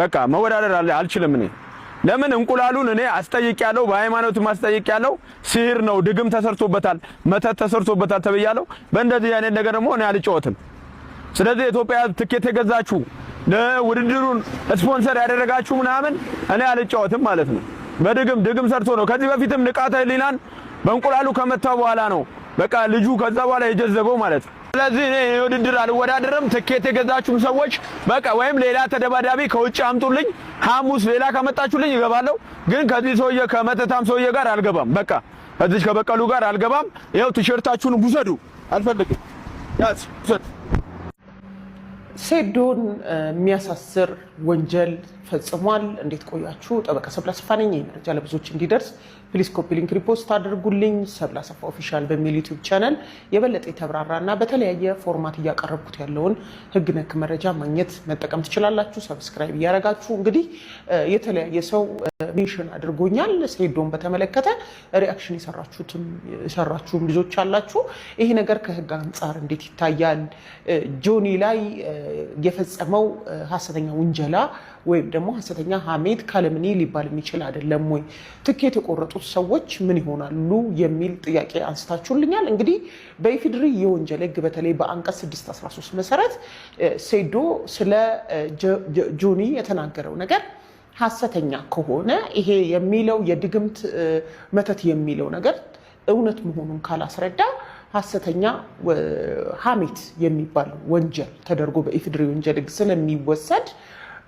በቃ መወዳደር አልችልም እኔ ለምን እንቁላሉን እኔ አስጠይቂያለሁ በሃይማኖት ማስጠይቂያለሁ ሲህር ነው ድግም ተሰርቶበታል መተት ተሰርቶበታል ተብያለሁ በእንደዚህ አይነት ነገር ደግሞ እኔ አልጫወትም ስለዚህ ኢትዮጵያ ትኬት የገዛችሁ ለውድድሩን ስፖንሰር ያደረጋችሁ ምናምን እኔ አልጫወትም ማለት ነው በድግም ሰርቶ ነው ከዚህ በፊትም ንቃተ ህሊናን በእንቁላሉ ከመታው በኋላ ነው በቃ ልጁ ከዛ በኋላ የጀዘበው ማለት ነው ስለዚህ እኔ ውድድር አልወዳደርም ትኬት የገዛችሁ ሰዎች በቃ ወይም ሌላ ተደባዳቢ ከውጭ አምጡልኝ ሐሙስ ሌላ ከመጣችሁልኝ ይገባለሁ ግን ከዚህ ሰውዬ ከመተታም ሰውዬ ጋር አልገባም በቃ ከዚህ ከበቀሉ ጋር አልገባም ይሄው ቲሸርታችሁን ውሰዱ አልፈልግም ያስ ሴዶን የሚያሳስር ወንጀል ፈጽሟል እንዴት ቆያችሁ ጠበቃ ሰብለ አሰፋ ነኝ መረጃ ለብዙዎች እንዲደርስ ፕሊስ ኮፒ ሊንክ ሪፖስት አድርጉልኝ ሰብለ አሰፋ ኦፊሻል በሚል ዩቲዩብ ቻናል የበለጠ የተብራራና በተለያየ ፎርማት ያቀርቡት ያለውን ህግ ነክ መረጃ ማግኘት መጠቀም ትችላላችሁ ሰብስክራይብ ያረጋችሁ እንግዲህ የተለያየ ሰው ሜንሽን አድርጎኛል ሴዶን በተመለከተ ሪአክሽን የሰራችሁም ልጆች አላችሁ ይሄ ነገር ከህግ አንፃር እንዴት ይታያል ጆኒ ላይ የፈጸመው ሐሰተኛ ውንጀላ ወይም ደግሞ ሐሰተኛ ሐሜት ካለምኒ ሊባል የሚችል አይደለም ወይ ትኬት የቆረጡት ሰዎች ምን ይሆናሉ የሚል ጥያቄ አንስታችሁልኛል እንግዲህ በኢፌድሪ የወንጀል ህግ በተለይ በአንቀጽ 613 መሰረት ሴዶ ስለ ጆኒ የተናገረው ነገር ሐሰተኛ ከሆነ ይሄ የሚለው የድግምት መተት የሚለው ነገር እውነት መሆኑን ካላስረዳ ሐሰተኛ ሐሜት የሚባል ወንጀል ተደርጎ በኢፌድሪ ወንጀል ህግ ስለሚወሰድ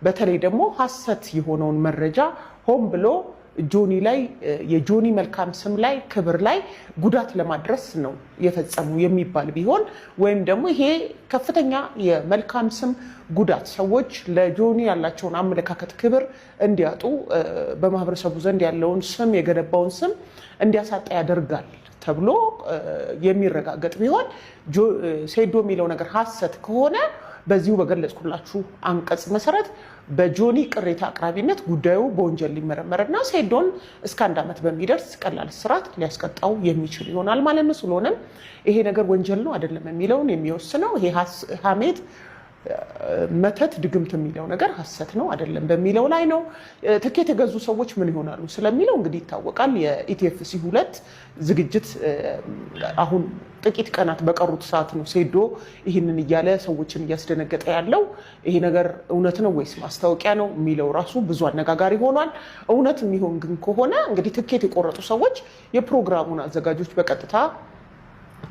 በተለይ ደግሞ ሐሰት የሆነውን መረጃ ሆን ብሎ ጆኒ ላይ የጆኒ መልካም ስም ላይ ክብር ላይ ጉዳት ለማድረስ ነው የፈጸሙ የሚባል ቢሆን ወይም ደግሞ ይሄ ከፍተኛ የመልካም ስም ጉዳት ሰዎች ለጆኒ ያላቸውን አመለካከት ክብር እንዲያጡ በማህበረሰቡ ዘንድ ያለውን ስም የገነባውን ስም እንዲያሳጣ ያደርጋል ተብሎ የሚረጋገጥ ቢሆን ሴዶ የሚለው ነገር ሐሰት ከሆነ በዚሁ በገለጽኩላችሁ አንቀጽ መሰረት በጆኒ ቅሬታ አቅራቢነት ጉዳዩ በወንጀል ሊመረመርና ሴዶን እስከ 1 ዓመት በሚደርስ ቀላል እስራት ሊያስቀጣው የሚችል ይሆናል ማለት ነው ስለሆነም ይሄ ነገር ወንጀል ነው አይደለም የሚለውን የሚወስነው ይሄ ሐሜት መተት ድግምት የሚለው ነገር ሐሰት ነው አይደለም በሚለው ላይ ነው ትኬት የገዙ ሰዎች ምን ይሆናሉ ስለሚለው እንግዲህ ይታወቃል የኢቲኤፍሲ 2 ዝግጅት አሁን ጥቂት ቀናት በቀሩት ሰዓት ነው ሴዶ ይህንን እያለ ሰዎችን እያስደነገጠ ያለው ይሄ ነገር እውነት ነው ወይስ ማስታወቂያ ነው የሚለው ራሱ ብዙ አነጋጋሪ ሆኗል እውነት የሚሆን ግን ከሆነ እንግዲህ ትኬት የቆረጡ ሰዎች የፕሮግራሙን አዘጋጆች በቀጥታ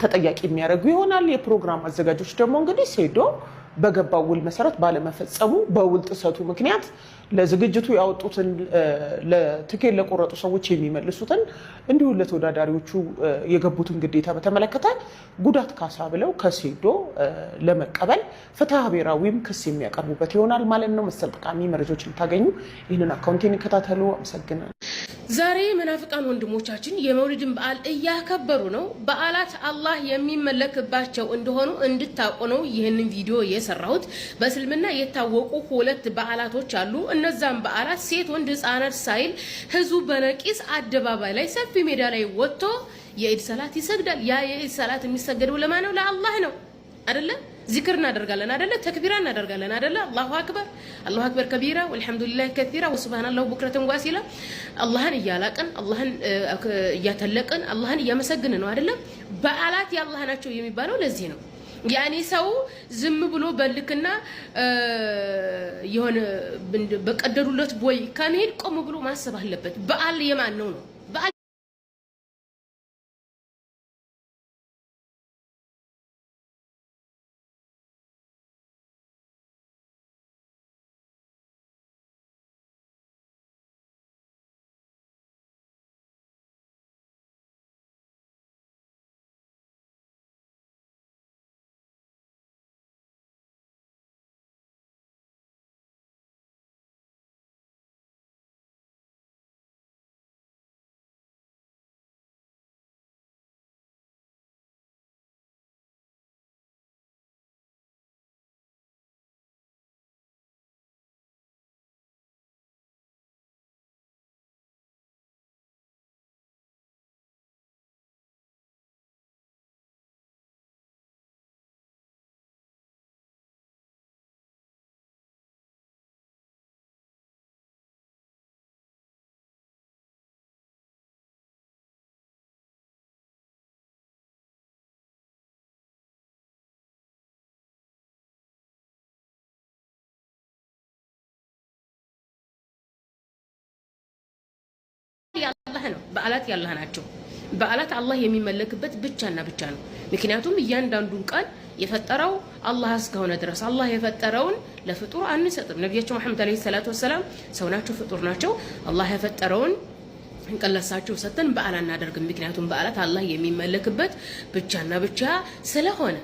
ተጠያቂ የሚያደርጉ ይሆናል የፕሮግራም አዘጋጆች ደግሞ እንግዲህ ሴዶ በገባው ውል መሰረት ባለመፈጸሙ በውል ጥሰቱ ምክንያት ለዝግጅቱ ያወጡትን ለትኬት ለቆረጡ ሰዎች የሚመልሱትን እንዲሁ ለተወዳዳሪዎቹ የገቡትን ግዴታ በተመለከተ ጉዳት ካሳ ብለው ከሴዶ ለመቀበል ፍትሐ ብሔራዊም ክስ የሚያቀርቡበት ይሆናል ማለት ነው መሰል ጠቃሚ መረጃዎችን ታገኙ ይህንን አካውንቴን ይከታተሉ አመሰግናለሁ ዛሬ መናፍቃን ወንድሞቻችን የመውሊድን በዓል እያከበሩ ነው በዓላት አላህ የሚመለክባቸው እንደሆኑ እንድታውቁ ነው ይህንን ቪዲዮ የሰራሁት በእስልምና የታወቁ 2 በዓላቶች አሉ እነዛም በዓላት ሴት ወንድ ህፃናት ሳይል ህዝቡ በነቂስ አደባባይ ላይ ሰፊ ሜዳ ላይ ወጥቶ የኢድ ሰላት ይሰግዳል ያ የኢድ ሰላት የሚሰገደው ለማን ነው ለአላህ ነው አይደለ ذكر እናደርጋለን አይደለ ተክቢራ እናደርጋለን አይደለ አላሁ አክበር ከቢራ ወልሐምዱሊላህ ከቲራ ወሱብሃንአላሁ ቡክረተን ዋሲላ አላህን እያላቀን አላህን እያተለቀን አላህን እያመሰግን ነው አይደለ በዓላት የአላህ ናቸው የሚባለው ለዚህ ነው ያኔ ሰው ዝም ብሎ በልክና የሆነ በቀደዱለት ቦይ ከመሄድ ቆም ብሎ ማሰብ አለበት በዓል የማን ነው የአላህ ነው። በዓላት ያላህ ናቸው። በዓላት አላህ የሚመለክበት ብቻና ብቻ ነው። ምክንያቱም እያንዳንዱን ቀን የፈጠረው አላህ እስከሆነ ድረስ አላህ የፈጠረውን ለፍጡር አንሰጥም። ነቢያችን መሐመድ አለይሂ ሰላቱ ወሰላም ሰው ናቸው፣ ፍጡር ናቸው። አላህ የፈጠረውን እንቀለሳቸው ሰተን በዓል አናደርግም። ምክንያቱም በዓላት አላህ የሚመለክበት ብቻና ብቻ ስለሆነ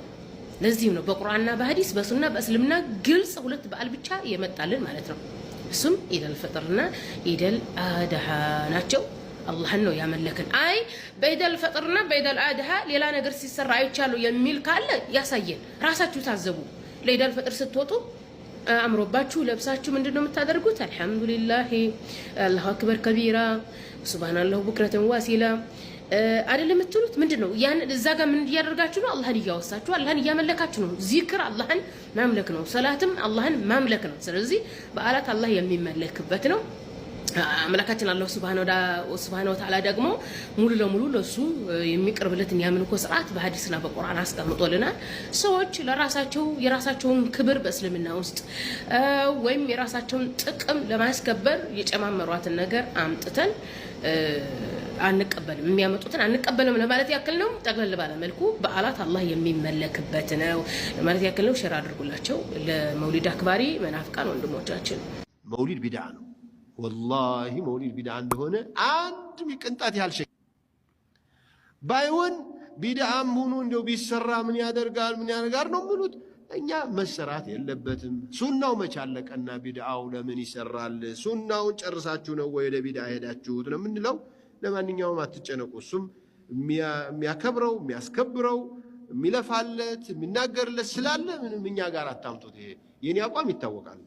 ለዚህም ነው በቁርአንና በሐዲስ በሱና በእስልምና ግልጽ ሁለት በዓል ብቻ የመጣልን ማለት ነው። እሱም ኢደል ፈጥርና ኢደል አድሃ ናቸው። አላህን ነው ያመለክን። አይ በኢደል ፈጥርና በኢደል አድሃ ሌላ ነገር ሲሰራ አይቻሉ የሚል ካለ ያሳየን። ራሳችሁ ታዘቡ። ለኢደል ፈጥር ስትወጡ አምሮባችሁ ለብሳችሁ ምንድነው የምታደርጉት? አልহামዱሊላህ አላሁ አክበር ከቢራ ሱብሃንአላህ ቡክረተን ዋሲላ አይደለም የምትሉት? ምንድነው ያን እዛ ጋር ምን እያደረጋችሁ ነው? አላህን እያወሳችሁ አላህን እያመለካችሁ ነው። ዚክር አላህን ማምለክ ነው። ሰላትም አላህን ማምለክ ነው። ስለዚህ በዓላት አላህ የሚመለክበት ነው። አምላካችን አላህ ሱብሃነሁ ወተዓላ ደግሞ ሙሉ ለሙሉ ለሱ የሚቀርብለትን ያምልኮ ስርዓት በሐዲስና በቁርአን አስቀምጦልናል። ሰዎች ለራሳቸው የራሳቸውን ክብር በእስልምና ውስጥ ወይም የራሳቸውን ጥቅም ለማስከበር የጨማመሯትን ነገር አምጥተን አንቀበልም፣ የሚያመጡትን አንቀበልም ለማለት ያክል ነው። ጠቅለል ባለ መልኩ በዓላት አላህ የሚመለክበት ነው ለማለት ያክል ነው። ሼር አድርጉላቸው ለመውሊድ አክባሪ መናፍቃን ወንድሞቻችን። መውሊድ ቢድዓ ነው። ወላሂ መውሊድ ቢድዓ እንደሆነ አንድ ቅንጣት ያህል ሸክ ባይሆን ቢድዓም ሆኖ እንደው ቢሰራ ምን ያደርጋል ነው የሚሉት። እኛ መሰራት የለበትም። ሱናው መቻለቀና ቢድዓው ለምን ይሰራል? ሱናውን ጨርሳችሁ ነው ወይ ለቢድዓ ሄዳችሁት ነው የምንለው። ለማንኛውም አትጨነቁ። እሱም የሚያከብረው የሚያስከብረው የሚለፋለት የሚናገርለት ስላለ ምንም እኛ ጋር አታምጡት። ይሄ የኔ አቋም ይታወቃል።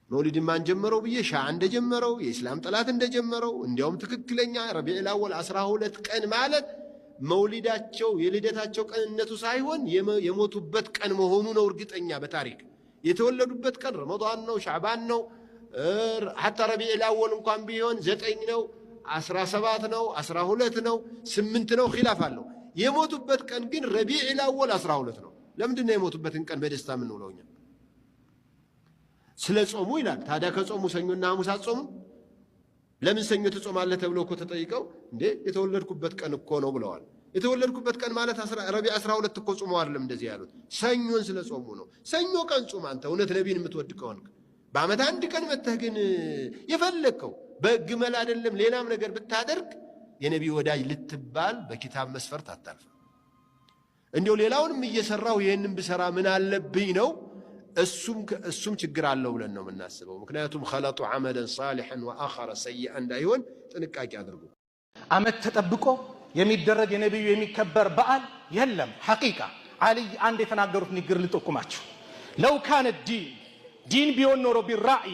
መውሊድ ማን ጀመረው ብዬ ሻዓ እንደጀመረው የእስላም ጠላት እንደጀመረው እንዲያውም ትክክለኛ ረቢዑል አወል 12 ቀን ማለት መውሊዳቸው የልደታቸው ቀንነቱ ሳይሆን የሞቱበት ቀን መሆኑ ነው። እርግጠኛ በታሪክ የተወለዱበት ቀን ረመዳን ነው፣ ሻዕባን ነው። ሐታ ረቢዑል አወል እንኳን ቢሆን 9 ነው፣ 17 ነው፣ 12 ነው፣ 8 ነው፣ ኺላፍ አለው። የሞቱበት ቀን ግን ረቢዑል አወል 12 ነው። ለምንድን ነው የሞቱበትን ቀን በደስታ የምንውለው እኛ? ስለ ጾሙ ይላል። ታዲያ ከጾሙ ሰኞና ሐሙስ አትጾሙም? ለምን ሰኞ ትጾማለህ ተብሎ እኮ ተጠይቀው እንዴ የተወለድኩበት ቀን እኮ ነው ብለዋል። የተወለድኩበት ቀን ማለት ረቢዕ 12 እኮ ጾመው አይደለም እንደዚህ ያሉት፣ ሰኞን ስለ ጾሙ ነው። ሰኞ ቀን ጾም አንተ እውነት ነቢይን የምትወድ ከሆንክ። በዓመት አንድ ቀን መተህ ግን የፈለግከው በግመል አይደለም ሌላም ነገር ብታደርግ የነቢይ ወዳጅ ልትባል በኪታብ መስፈርት አታልፍ። እንዲያው ሌላውንም እየሰራው ይሄንን ብሰራ ምን አለብኝ ነው። እሱም ችግር አለው ብለን ነው የምናስበው። ምክንያቱም خلጡ عملا صالحا واخر سيئا እንዳይሆን ጥንቃቄ አድርጉ። አመት ተጠብቆ የሚደረግ የነብዩ የሚከበር በዓል የለም። ሐቂቃ አልይ አንድ የተናገሩት ንግር ልጠቁማችሁ። لو كان الدين ቢሆን ኖሮ ቢራኢ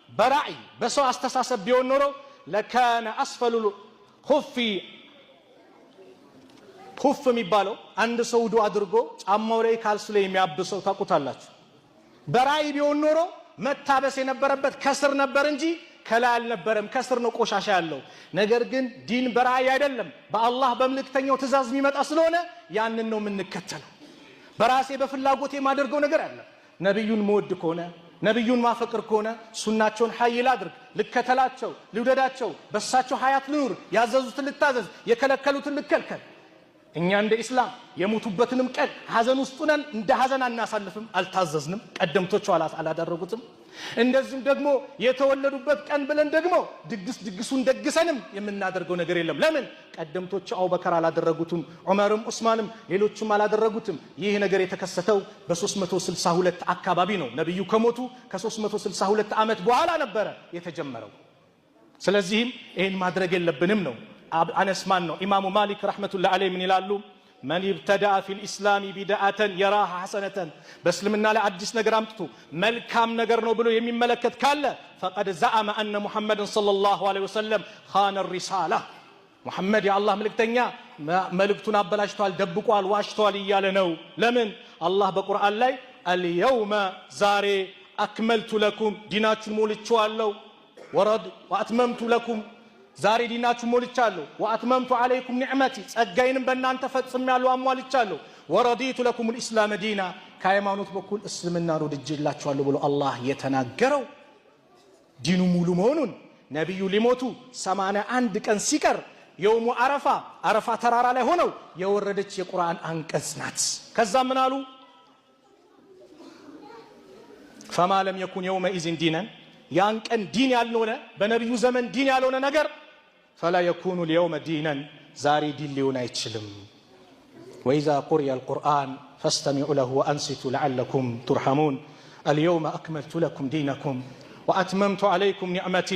በራኢ በሰው አስተሳሰብ ቢሆን ኖሮ لكان اسفل خف የሚባለው አንድ ሰው ዱዓ አድርጎ ጫማው ላይ ካልሱ ላይ የሚያብሰው ታውቁታላችሁ። በራይ ቢሆን ኖሮ መታበስ የነበረበት ከስር ነበር እንጂ ከላይ አልነበረም። ከስር ነው ቆሻሻ ያለው። ነገር ግን ዲን በራይ አይደለም፣ በአላህ በመልእክተኛው ትእዛዝ የሚመጣ ስለሆነ ያንን ነው የምንከተለው። በራሴ በፍላጎት የማደርገው ነገር አለ። ነብዩን መወድ ከሆነ ነብዩን ማፈቅር ከሆነ ሱናቸውን ሐይል አድርግ፣ ልከተላቸው፣ ልውደዳቸው፣ በሳቸው ሐያት ልኑር፣ ያዘዙትን ልታዘዝ፣ የከለከሉትን ልከልከል። እኛ እንደ ኢስላም የሞቱበትንም ቀን ሐዘን ውስጥ ነን፣ እንደ ሐዘን አናሳልፍም፣ አልታዘዝንም፣ ቀደምቶቹ አላደረጉትም። እንደዚህም ደግሞ የተወለዱበት ቀን ብለን ደግሞ ድግሱን ደግሰንም የምናደርገው ነገር የለም። ለምን? ቀደምቶቹ አቡበከር አላደረጉትም፣ ዑመርም ዑስማንም ሌሎችም አላደረጉትም። ይህ ነገር የተከሰተው በ362 አካባቢ ነው። ነብዩ ከሞቱ ከ362 ዓመት በኋላ ነበረ የተጀመረው። ስለዚህም ይሄን ማድረግ የለብንም ነው። አነስ ማን ነው? ኢማሙ ማሊክ ረሕመቱላሂ ዐለይሂ ምን ይላሉ? መን ይብተዳአ ፊል ኢስላሚ ቢድዓተን የራሃ ሐሰነተን፣ በእስልምና ላይ አዲስ ነገር አምጥቶ መልካም ነገር ነው ብሎ የሚመለከት ካለ ፈቀድ ዘዐመ አነ ሙሐመድን ሰለላሁ ዐለይሂ ወሰለም ኻነ ሪሳላ፣ ሙሐመድ የአላህ መልእክተኛ መልእክቱን አበላሽቷል፣ ደብቋል፣ ዋሽቷል እያለ ነው። ለምን? አላህ በቁርአን ላይ አልየውመ ዛሬ አክመልቱ ለኩም ዲናችሁን ሞልቼዋለሁ፣ ወአትመምቱ ለኩም ዛሬ ዲናችሁ ሞልቻለሁ፣ ወአትመምቱ አለይኩም ኒዕመቲ ጸጋዬንም በእናንተ ፈጽሜያለሁ አሟልቻለሁ፣ ወረዲቱ ለኩም الاسلام ዲና ከሃይማኖት በኩል እስልምና ወድጄላችኋለሁ ብሎ አላህ የተናገረው ዲኑ ሙሉ መሆኑን ነቢዩ ሊሞቱ 81 ቀን ሲቀር የውሙ አረፋ ተራራ ላይ ሆነው የወረደች የቁርአን አንቀጽ ናት። ከዛ ምን አሉ? ፈማ ለም የኩን የውመኢዝን ዲነን ያን ቀን ዲን ያልሆነ በነቢዩ ዘመን ዲን ያልሆነ ነገር ፈላ የኩኑ ልየውመ ዲነን ዛሬ ዲን ሊሆን አይችልም። ወኢዛ ቁሪየ አልቁርአን ፈስተሚዑ ለሁ ወአንሲቱ ለዓለኩም ቱርሐሙን አልየውመ አክመልቱ ለኩም ዲነኩም ወአትመምቱ ዓለይኩም ኒዕመቲ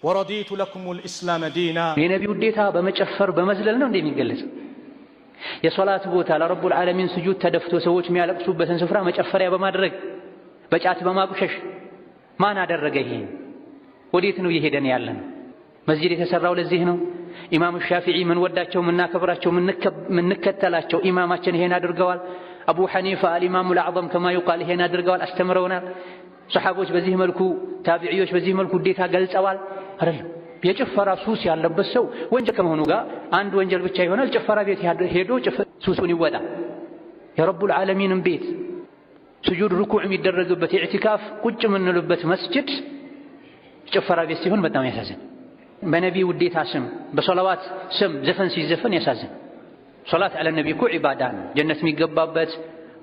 ወረዲቱ ለኩም ልእስላመ ዲና። የነቢ ውዴታ በመጨፈር በመዝለል ነው እንደሚገለጽ። የሶላት ቦታ ለረቡል ዓለሚን ስጁድ ተደፍቶ ሰዎች የሚያለቅሱበትን ስፍራ መጨፈሪያ በማድረግ በጫት በማቁሸሽ ማን አደረገ? ይሄን ወዴት ነው እየሄደን ያለን? መስጂድ የተሰራው ለዚህ ነው። ኢማሙ ሻፊዒ ምን ወዳቸው ምናከብራቸው ምንከተላቸው ኢማማችን ይሄን አድርገዋል። አቡ ሐኒፋ አልኢማሙ አልአዕዘም ከማ ይቃል ይሄን አድርገዋል፣ አስተምረውናል። ሰሓቦች በዚህ መልኩ፣ ታቢዒዎች በዚህ መልኩ ውዴታ ገልጸዋል። አይደለም የጭፈራ ሱስ ያለበት ሰው ወንጀል ከመሆኑ ጋር አንድ ወንጀል ብቻ ይሆናል። ጭፈራ ቤት ሄዶ ሱሱን ይወጣ። የረቡል ዓለሚንን ቤት ስጁድ ርኩዕ የሚደረግበት የኢዕቲካፍ ቁጭ የምንልበት መስጂድ ጭፈራ ቤት ሲሆን በጣም ያሳዝን። በነቢ ውዴታ ስም በሶላዋት ስም ዘፈን ሲዘፈን ያሳዝን። ሶላት አለ ነቢ እኮ ዒባዳ ነው። ጀነት የሚገባበት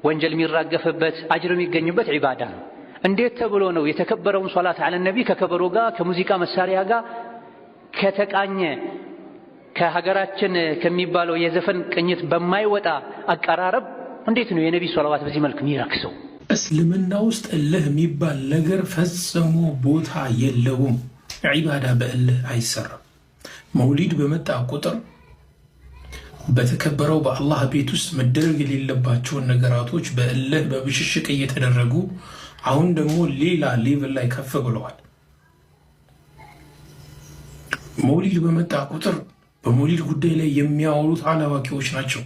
ወንጀል የሚራገፍበት አጅር የሚገኝበት ዒባዳ ነው። እንዴት ተብሎ ነው የተከበረውን ሶላት አለ ነቢ ከከበሮ ጋር ከሙዚቃ መሳሪያ ጋር ከተቃኘ ከሀገራችን ከሚባለው የዘፈን ቅኝት በማይወጣ አቀራረብ እንዴት ነው የነቢ ሶላዋት በዚህ መልክ የሚረክሰው? እስልምና ውስጥ እልህ የሚባል ነገር ፈጽሞ ቦታ የለውም። ዒባዳ በእልህ አይሰራም። መውሊድ በመጣ ቁጥር በተከበረው በአላህ ቤት ውስጥ መደረግ የሌለባቸውን ነገራቶች በእልህ በብሽሽቅ እየተደረጉ አሁን ደግሞ ሌላ ሌቭል ላይ ከፍ ብለዋል። መውሊድ በመጣ ቁጥር በመውሊድ ጉዳይ ላይ የሚያወሩት አላዋቂዎች ናቸው።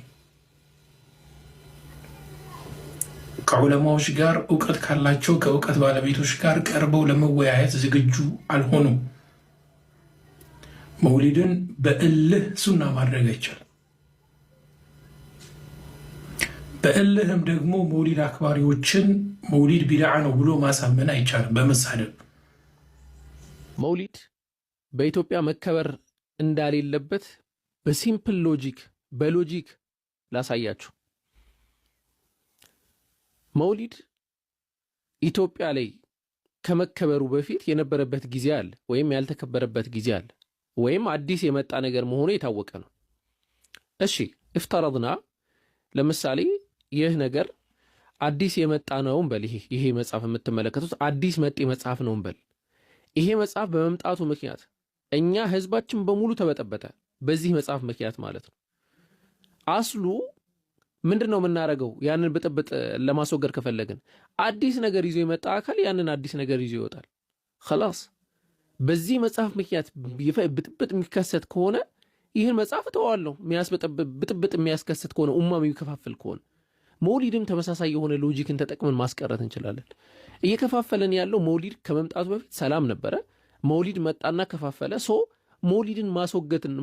ከዑለማዎች ጋር እውቀት ካላቸው ከእውቀት ባለቤቶች ጋር ቀርበው ለመወያየት ዝግጁ አልሆኑም። መውሊድን በእልህ ሱና ማድረግ አይቻልም። በእልህም ደግሞ መውሊድ አክባሪዎችን መውሊድ ቢድዓ ነው ብሎ ማሳመን አይቻልም በመሳደብ። መውሊድ በኢትዮጵያ መከበር እንዳሌለበት በሲምፕል በሎጂክ ላሳያችሁ። መውሊድ ኢትዮጵያ ላይ ከመከበሩ በፊት የነበረበት ጊዜ አለ፣ ወይም ያልተከበረበት ጊዜ አለ፣ ወይም አዲስ የመጣ ነገር መሆኑ የታወቀ ነው። እሺ እፍተረድና ለምሳሌ ይህ ነገር አዲስ የመጣ ነው እንበል። ይሄ መጽሐፍ የምትመለከቱት አዲስ መጤ መጽሐፍ ነው እንበል። ይሄ መጽሐፍ በመምጣቱ ምክንያት እኛ ህዝባችን በሙሉ ተበጠበጠ፣ በዚህ መጽሐፍ ምክንያት ማለት ነው። አስሉ ምንድን ነው የምናደርገው? ያንን ብጥብጥ ለማስወገድ ከፈለግን አዲስ ነገር ይዞ የመጣ አካል ያንን አዲስ ነገር ይዞ ይወጣል። خلاص በዚህ መጽሐፍ ምክንያት ብጥብጥ የሚከሰት ከሆነ ይህን መጽሐፍ ተዋለው። ብጥብጥ የሚያስከስት ከሆነ ኡማም የሚከፋፍል ከሆነ መውሊድም ተመሳሳይ የሆነ ሎጂክን ተጠቅመን ማስቀረት እንችላለን። እየከፋፈለን ያለው መውሊድ ከመምጣቱ በፊት ሰላም ነበረ። መውሊድ መጣና ከፋፈለ። መውሊድን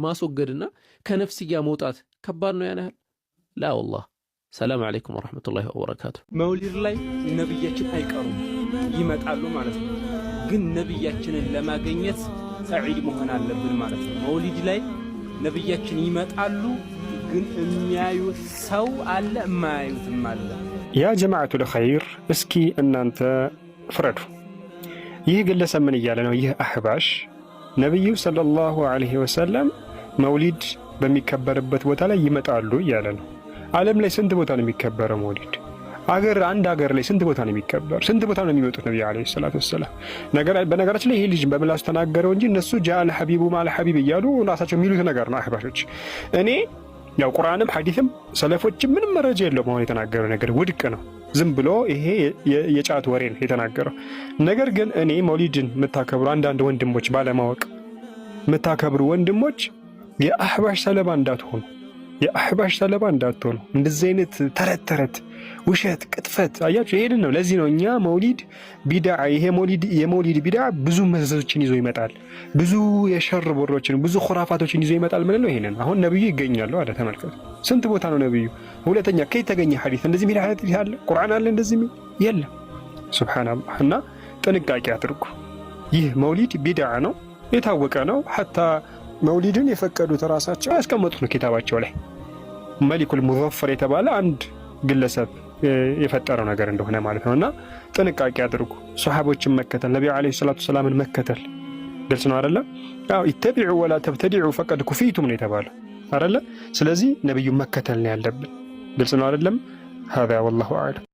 ማስወገድና ከነፍስያ መውጣት ከባድ ነው ያናል? ላ ወላሂ። ሰላም አለይኩም ወራህመቱላሂ ወበረካቱ። መውሊድ ላይ ነብያችን አይቀሩም፣ ይመጣሉ ማለት ነው። ግን ነብያችንን ለማግኘት ሰዒድ መሆን አለብን ማለት ነው። መውሊድ ላይ ነብያችን ይመጣሉ፣ ግን የሚያዩት ሰው አለ፣ የማያዩትም አለ። ያ ጀማዓቱል ኸይር፣ እስኪ እናንተ ፍረዱ። ይህ ግለሰብ ምን እያለ ነው? ይህ አህባሽ ነቢዩ ሰለላሁ ዐለይሂ ወሰለም መውሊድ በሚከበርበት ቦታ ላይ ይመጣሉ እያለ ነው። ዓለም ላይ ስንት ቦታ ነው የሚከበረው መውሊድ? አንድ ሀገር ላይ ስንት ቦታ ነው የሚከበር? ስንት ቦታ ነው የሚመጡት ነብዩ አለይሂ ሰላቱ ወሰላም? በነገራችን ላይ ይሄ ልጅ በምላስ ተናገረው እንጂ እነሱ ጃአል ሐቢቡ ማል ሐቢብ እያሉ ራሳቸው የሚሉት ነገር ነው አህባሾች። እኔ ያው ቁርአንም ሐዲስም ሰለፎችም ምንም መረጃ የለውም። አሁን የተናገረው ነገር ውድቅ ነው። ዝም ብሎ ይሄ የጫት ወሬ ነው የተናገረው። ነገር ግን እኔ መውሊድን የምታከብሩ አንዳንድ ወንድሞች፣ ባለማወቅ የምታከብሩ ወንድሞች የአህባሽ ሰለባ እንዳትሆኑ፣ እንደዚህ አይነት ተረት፣ ውሸት፣ ቅጥፈት አያችሁ። ይሄንን ነው። ለዚህ ነው እኛ መውሊድ ቢድዓ፣ ይሄ የመውሊድ ቢድዓ ብዙ መዘዞችን ይዞ ይመጣል፣ ብዙ የሸር ቦሮችን፣ ብዙ ኹራፋቶችን ይዞ ይመጣል። ምን ነው ይሄንን? አሁን ነብዩ ይገኛሉ አለ። ተመልከቱ፣ ስንት ቦታ ነው ነብዩ። ሁለተኛ ከየት ተገኘ ሐዲስ? እንደዚህ የሚል ሐዲስ አለ? ቁርአን አለ እንደዚህ የሚል? የለም። ሱብሃንአላህ። እና ጥንቃቄ አድርጉ። ይህ መውሊድ ቢድዓ ነው። የታወቀ ነው። ሐታ መውሊድን የፈቀዱት ራሳቸው ያስቀመጡት ነው ኪታባቸው ላይ መሊኩል ሙዘፈር የተባለ አንድ ግለሰብ የፈጠረው ነገር እንደሆነ ማለት ነውና ጥንቃቄ አድርጉ። ሱሐቦችን መከተል፣ ነብዩ አለይሂ ሰላቱ ሰላምን መከተል ግልጽ ነው አይደለ? አው ኢተቢዑ ወላ ተብተዲዑ ፈቀድ ኩፊቱም ነው የተባለው አይደለ? ስለዚህ ነብዩን መከተል ነው ያለብን። ግልጽ ነው አይደለም? هذا والله أعلم.